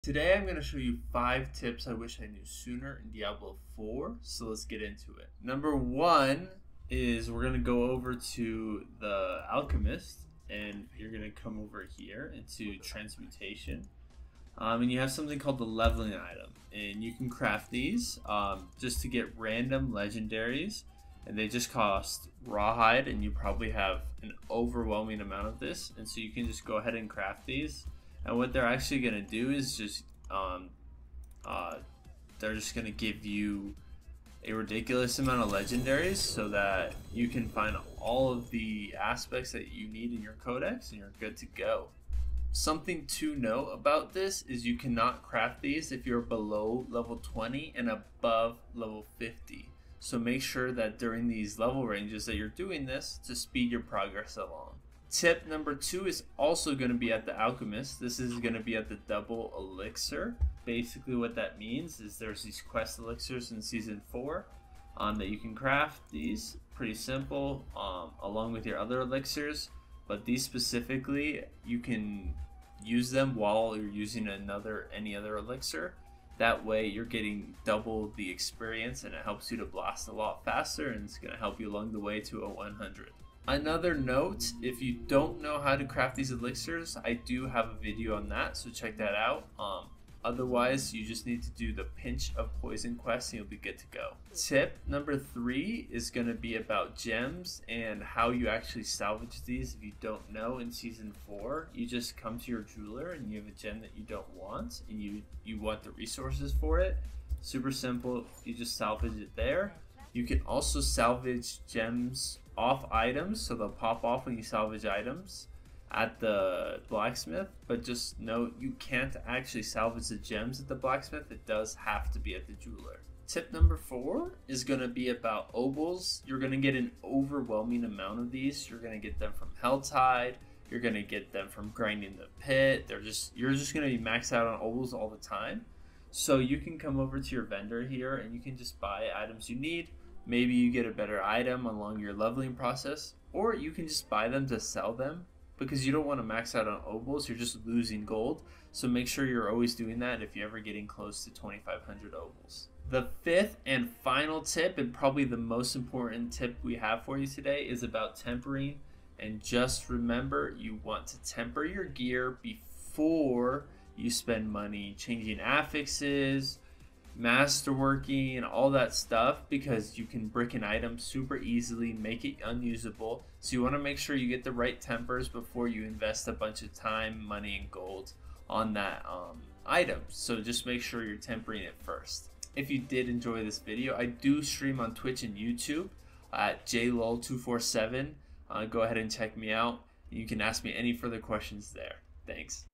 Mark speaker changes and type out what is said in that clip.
Speaker 1: Today I'm going to show you 5 tips I wish I knew sooner in Diablo 4, so let's get into it. Number 1 is we're going to go over to the Alchemist, and you're going to come over here into Transmutation. And you have something called the leveling item, and you can craft these just to get random legendaries, and they just cost rawhide, and you probably have an overwhelming amount of this, and so you can just go ahead and craft these. And what they're actually going to do is just they're just going to give you a ridiculous amount of legendaries so that you can find all of the aspects that you need in your codex and you're good to go. Something to know about this is you cannot craft these if you're below level 20 and above level 50. So make sure that during these level ranges that you're doing this to speed your progress along. Tip number 2 is also going to be at the Alchemist. This is going to be at the double elixir. Basically what that means is there's these quest elixirs in season 4 that you can craft. These pretty simple along with your other elixirs, but these specifically you can use them while you're using any other elixir. That way you're getting double the experience and it helps you to blast a lot faster, and it's going to help you along the way to a 100. Another note, if you don't know how to craft these elixirs, I do have a video on that, so check that out. Otherwise, you just need to do the pinch of poison quest and you'll be good to go. Tip number 3 is going to be about gems and how you actually salvage these. If you don't know, in season 4, you just come to your jeweler and you have a gem that you don't want and you want the resources for it. Super simple, you just salvage it there. You can also salvage gems off items, so they'll pop off when you salvage items at the blacksmith, but just note you can't actually salvage the gems at the blacksmith. It does have to be at the jeweler. Tip number 4 is going to be about obols. You're going to get an overwhelming amount of these. You're going to get them from Helltide, you're going to get them from grinding the pit. You're just going to be maxed out on obols all the time. So you can come over to your vendor here and you can just buy items you need. Maybe you get a better item along your leveling process, or you can just buy them to sell them because you don't want to max out on obols. You're just losing gold. So make sure you're always doing that if you're ever getting close to 2,500 obols. The 5th and final tip, and probably the most important tip we have for you today, is about tempering. And just remember, you want to temper your gear before you spend money changing affixes, masterworking, and all that stuff, because you can brick an item super easily, make it unusable. So you want to make sure you get the right tempers before you invest a bunch of time, money, and gold on that item. So just make sure you're tempering it first. If you did enjoy this video, I do stream on Twitch and YouTube at xJayJ247. Go ahead and check me out. You can ask me any further questions there. Thanks.